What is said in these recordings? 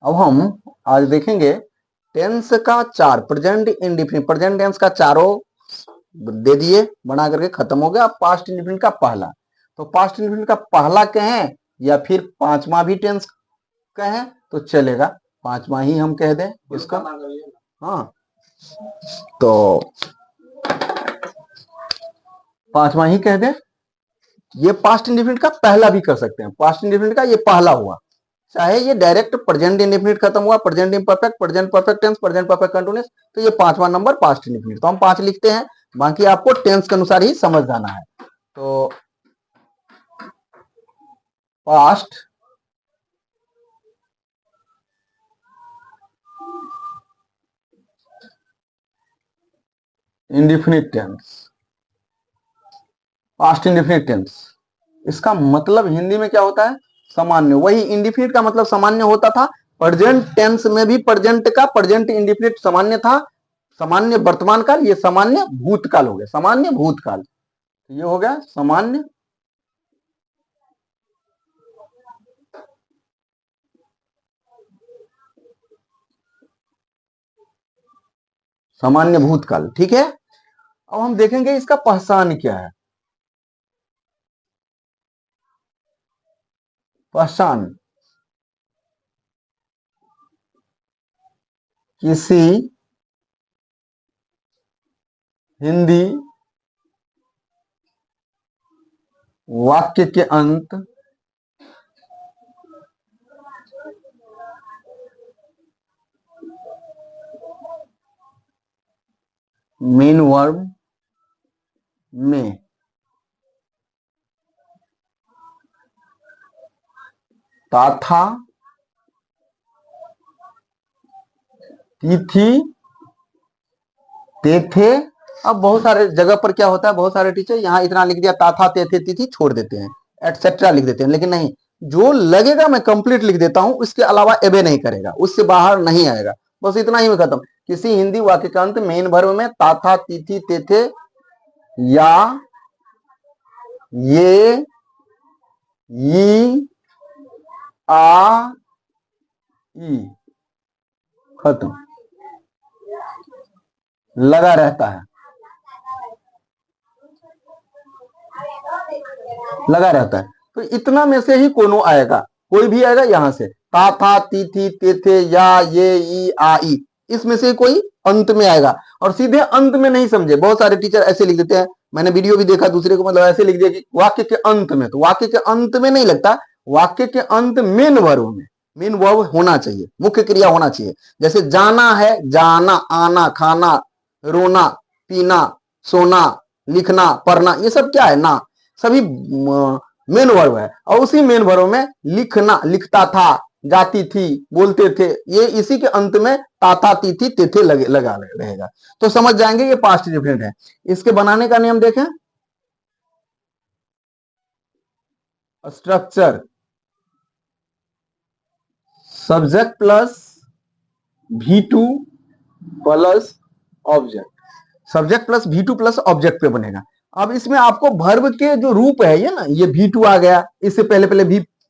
अब हम आज देखेंगे टेंस का चार प्रेजेंट इंडिफिनिट, प्रेजेंट टेंस का चारों दे दिए बना करके खत्म हो गया। अब पास्ट इंडिफिनिट का पहला, तो पास्ट इंडिफिनिट का पहला कहें या फिर पांचवा भी टेंस कहें तो चलेगा, पांचवा ही हम कह दें इसका। हाँ, तो पांचवा ही कह दें। ये पास्ट इंडिफिनिट का पहला भी कर सकते हैं, पास्ट इंडिफिनिट का ये पहला हुआ, चाहे ये डायरेक्ट प्रेजेंट इंडिफिनिट खत्म हुआ, present imperfect, present perfect tense, present perfect continuous, तो ये पांचवा नंबर पास्ट इंडिफिनिट। तो हम 5 लिखते हैं, बाकी आपको टेंस के अनुसार ही समझ जाना है। तो past indefinite tense, past indefinite tense, इसका मतलब हिंदी में क्या होता है? सामान्य। वही इंडिफिनिट का मतलब सामान्य होता था, प्रेजेंट टेंस में भी प्रेजेंट का प्रेजेंट इंडिफिनिट सामान्य था, सामान्य वर्तमान काल, ये सामान्य भूतकाल हो गया, सामान्य भूतकाल, ये हो गया सामान्य सामान्य भूतकाल। ठीक है, अब हम देखेंगे इसका पहचान क्या है। पहचान किसी हिंदी वाक्य के अंत मेन वर्ब में तथा तिथि तेथे। अब बहुत सारे जगह पर क्या होता है, बहुत सारे टीचर यहाँ इतना लिख दिया, ताथा तेथे तिथि छोड़ देते हैं, एटसेट्रा लिख देते हैं, लेकिन नहीं, जो लगेगा मैं कंप्लीट लिख देता हूं, उसके अलावा एबे नहीं करेगा, उससे बाहर नहीं आएगा, बस इतना ही में खत्म। किसी हिंदी वाक्य का अंत मेन वर्ब में ताथा तिथि तेथे या ये ई आ ई खत्म लगा रहता है, लगा रहता है। तो इतना में से ही कोनो आएगा, कोई भी आएगा यहां से, ता था ती थी ते थे या ये ई आ ई, इसमें से कोई अंत में आएगा। और सीधे अंत में नहीं समझे, बहुत सारे टीचर ऐसे लिख देते हैं, मैंने वीडियो भी देखा दूसरे को, मतलब ऐसे लिख दिया कि वाक्य के अंत में, तो वाक्य के अंत में नहीं लगता, वाक्य के अंत मेन वर्ब में, मेन वर्ब होना चाहिए, मुख्य क्रिया होना चाहिए। जैसे जाना है, जाना, आना, खाना, रोना, पीना, सोना, लिखना, पढ़ना, ये सब क्या है? ना, सभी मेन वर्ब है। और उसी मेन वर्ब में लिखना, लिखता था, जाती थी, बोलते थे, ये इसी के अंत में ताता तिथि तेथे लगा रहेगा। तो समझ जाएंगे ये पास्ट डिफरेंट है। इसके बनाने का नियम देखें, structure subject plus V2 plus object, subject plus V2 plus object पे बनेगा। अब इसमें आपको वर्ब के जो रूप है ये ना, ये V2 आ गया, इससे पहले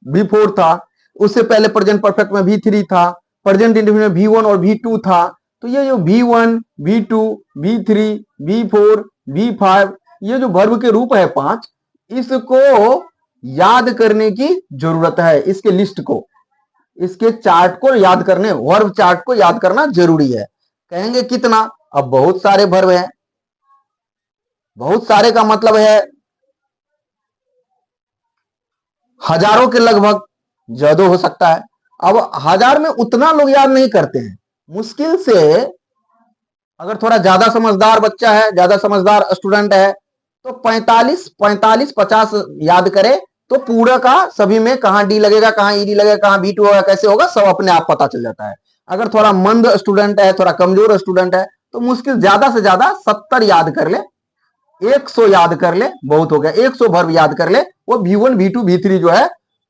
V4 था, उससे पहले प्रेजेंट परफेक्ट में V3 था, प्रेजेंट इंडिफिनिट में V1 और V2 था। तो ये जो V1, V2, V3, V4, V5, ये जो वर्ब के रूप है 5, इसको याद करने की जरूरत है, इसके लिस्ट को, इसके चार्ट को याद करने, वर्ब चार्ट को याद करना जरूरी है। कहेंगे कितना? अब बहुत सारे वर्ब हैं, बहुत सारे का मतलब है हजारों के लगभग, ज्यादा हो सकता है। अब 1000 में उतना लोग याद नहीं करते हैं, मुश्किल से अगर थोड़ा ज्यादा समझदार बच्चा है, ज्यादा समझदार स्टूडेंट है, तो 45-50 याद करे तो पूरा का सभी में कहां डी लगेगा, कहां ईडी लगेगा, कहां V2 होगा, कैसे होगा, सब अपने आप पता चल जाता है। अगर थोड़ा मंद स्टूडेंट है, थोड़ा कमजोर स्टूडेंट है, तो मुश्किल ज्यादा से ज्यादा 70 याद कर ले, 100 याद कर ले, बहुत हो गया, 100 वर्ब याद कर ले, वो V1, V2, V3 जो है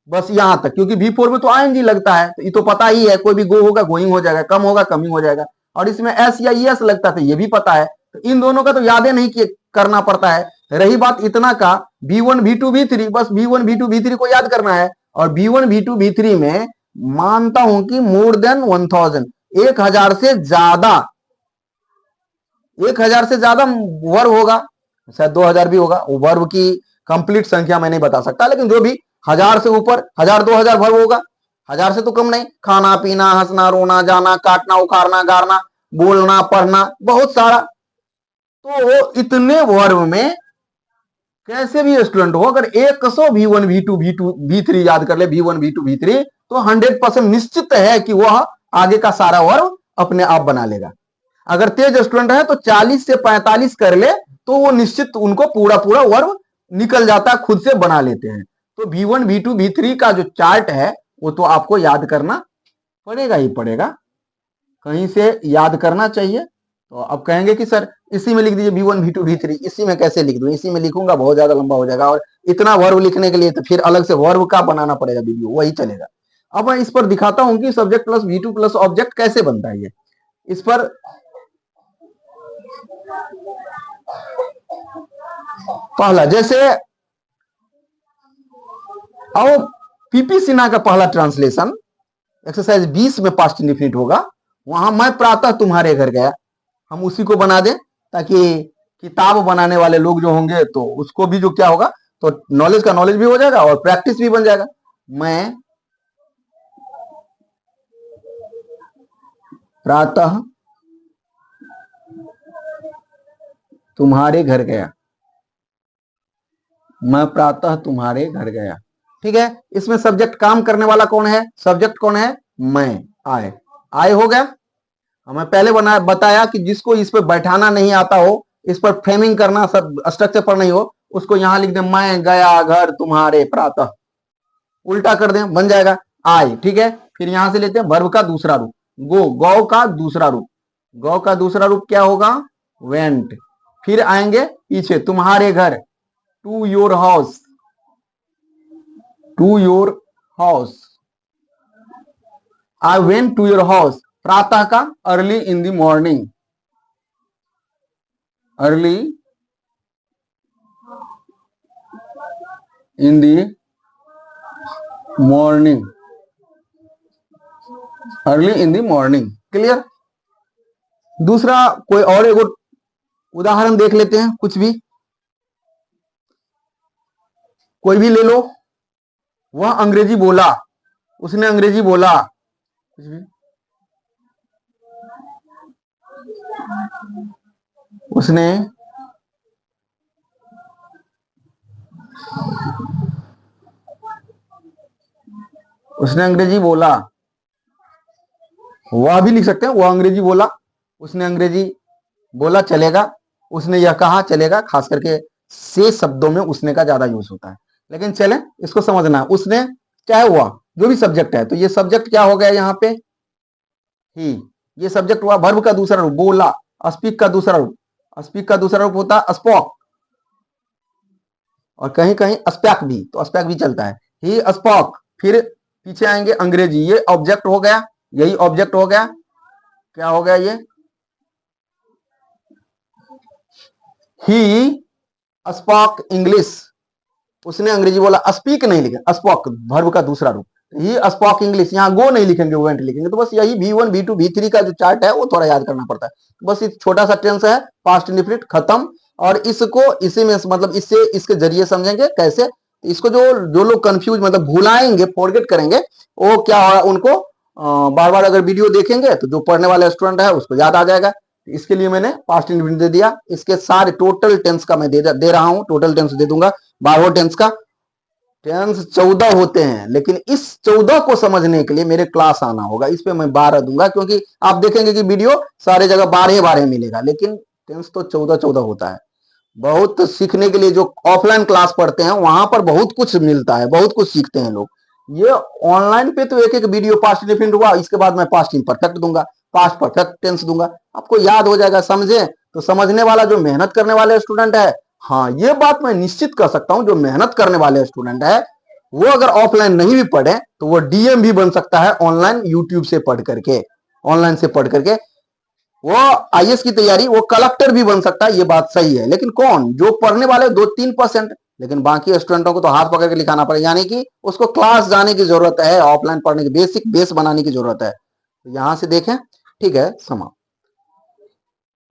बस यहां तक, क्योंकि V4 में तो आईएनजी लगता है, तो ये तो पता ही है, कोई भी गो होगा गोइंग हो जाएगा, कम होगा कमिंग हो जाएगा, और इसमें एस या ईएस लगता था, ये भी पता है। तो इन दोनों का तो याद नहीं करना पड़ता है। रही बात इतना का V1, V2, V3, बस V1, V2, V3 को याद करना है, और V1 V2 V3 में मानता हूं कि मोर देन 1000, 1000 से ज्यादा, 1000 से ज्यादा वर्ब होगा, शायद 2000 भी होगा। वर्ब की कंप्लीट संख्या मैं नहीं बता सकता, लेकिन जो भी 1000 से ऊपर, 1000 2000 वर्ब होगा, 1000 से तो कम नहीं। खाना पीना, हंसना रोना, जाना काटना, उखाड़ना गाड़ना, बोलना पढ़ना, बहुत सारा। तो वो इतने वर्ब में कैसे भी स्टूडेंट हो, अगर 100 V1 V2 V3 याद कर ले, V1 V2 V3, तो 100% निश्चित है कि वह आगे का सारा वर्ब अपने आप बना लेगा। अगर तेज स्टूडेंट है तो 40 से 45 कर ले तो वो निश्चित उनको पूरा पूरा वर्ब निकल जाता है, खुद से बना लेते हैं। तो V1 V2 V3 का जो चार्ट है वो तो आपको याद करना पड़ेगा ही पड़ेगा, कहीं से याद करना चाहिए। तो अब कहेंगे कि सर इसी में लिख दीजिए V1 V2 V3, इसी में कैसे लिख दूं, इसी में लिखूंगा बहुत ज्यादा लंबा हो जाएगा, और इतना वर्ब लिखने के लिए तो फिर अलग से वर्ब का बनाना पड़ेगा वीडियो, वही चलेगा। अब मैं इस पर दिखाता हूं कि subject plus V2 plus object कैसे बनता है। ये इस पर पहला, जैसे अब पीपी सिन्हा का पहला ट्रांसलेशन एक्सरसाइज 20 में पास्ट इंडेफिनिट होगा, वहां मैं प्रातः तुम्हारे घर गया, हम उसी को बना दें ताकि किताब बनाने वाले लोग जो होंगे तो उसको भी जो क्या होगा, तो नॉलेज का नॉलेज भी हो जाएगा और प्रैक्टिस भी बन जाएगा। मैं प्रातः तुम्हारे घर गया, मैं प्रातः तुम्हारे घर गया, ठीक है। इसमें सब्जेक्ट काम करने वाला कौन है, सब्जेक्ट कौन है, मैं, आए हो गया। हमें पहले बताया कि जिसको इस पे बैठाना नहीं आता हो, इस पर फ्रेमिंग करना, सब स्ट्रक्चर पर नहीं हो, उसको यहां लिख दे मैं गया घर तुम्हारे प्रातः, उल्टा कर दें बन जाएगा आए, ठीक है। फिर यहां से लेते हैं वर्ब का दूसरा रूप, गौ का दूसरा रूप, गौ का दूसरा रूप क्या होगा, वेंट। फिर आएंगे पीछे तुम्हारे घर, to your house, to your house, I went to your house. प्रातः का early in the morning, early in the morning, early in the morning, clear. दूसरा कोई और एक उदाहरण देख लेते हैं, कुछ भी कोई भी ले लो। वह अंग्रेजी बोला, उसने अंग्रेजी बोला, कुछ भी, उसने अंग्रेजी बोला, वह भी लिख सकते हैं, वह अंग्रेजी बोला, उसने अंग्रेजी बोला चलेगा, उसने यह कहा चलेगा, खास करके से शब्दों में उसने का ज्यादा यूज होता है। लेकिन चलें इसको समझना, उसने चाहे हुआ जो भी सब्जेक्ट है, तो ये सब्जेक्ट क्या हो गया यहाँ पे, ही, ये सब्जेक्ट हुआ। वर्ब का दूसरा रूप बोला, स्पीक का दूसरा रूप, स्पीक का दूसरा रूप होता है स्पोक, और कहीं कहीं स्पैक भी, तो स्पैक भी चलता है, ही स्पोक। फिर पीछे आएंगे अंग्रेजी, ये ऑब्जेक्ट हो गया, यही ऑब्जेक्ट हो गया, क्या हो गया ये, ही स्पोक इंग्लिश, उसने अंग्रेजी बोला, स्पीक नहीं लिखा, स्पोक वर्ब का दूसरा रूप, ही स्पोक इंग्लिश, यहाँ गो नहीं लिखेंगे, वेंट लिखेंगे। तो बस यही V1 V2 V3 का जो चार्ट है वो थोड़ा याद करना पड़ता है। बस एक छोटा सा टेंस है, पास्ट इंडेफिनिट, खत्म। और इसको इसी में मतलब इससे इसके जरिए समझेंगे कैसे, इसको जो लोग कंफ्यूज मतलब भुलाएंगे, फॉरगेट करेंगे, वो क्या होगा, उनको बार बार अगर वीडियो देखेंगे तो जो पढ़ने वाले स्टूडेंट है उसको याद आ जाएगा। इसके लिए मैंने पास्ट इंडेफिनिट दे दिया, इसके सारे टोटल टेंस का मैं दे रहा हूं, टोटल टेंस दे दूंगा। 12 टेंस का, टेंस 14 होते हैं, लेकिन इस 14 को समझने के लिए मेरे क्लास आना होगा, इस पे मैं 12 दूंगा, क्योंकि आप देखेंगे कि वीडियो सारे जगह 12 मिलेगा, लेकिन टेंस तो 14 होता है। बहुत सीखने के लिए जो ऑफलाइन क्लास पढ़ते हैं वहां पर बहुत कुछ मिलता है, बहुत कुछ सीखते हैं लोग। ये ऑनलाइन पे तो एक एक वीडियो पास्ट इंडेफिनिट हुआ, इसके बाद मैं पास्ट इम्परफेक्ट दूंगा, पास्ट परफेक्ट टेंस दूंगा, आपको याद हो जाएगा। समझे, तो समझने वाला जो मेहनत करने वाले स्टूडेंट है, हाँ ये बात मैं निश्चित कर सकता हूं, जो मेहनत करने वाले स्टूडेंट है वो अगर ऑफलाइन नहीं भी पढ़े तो वो डीएम भी बन सकता है ऑनलाइन, यूट्यूब से पढ़ करके, ऑनलाइन से पढ़ करके वो आईएएस की तैयारी, वो कलेक्टर भी बन सकता है, ये बात सही है। लेकिन कौन, जो पढ़ने वाले 2-3% लेकिन बाकी स्टूडेंटों को तो हाथ पकड़ के लिखाना पड़ेगा, यानी कि उसको क्लास जाने की जरूरत है, ऑफलाइन पढ़ने की बेसिक बेस बनाने की जरूरत है। तो यहां से देखें, ठीक है, समाप्त।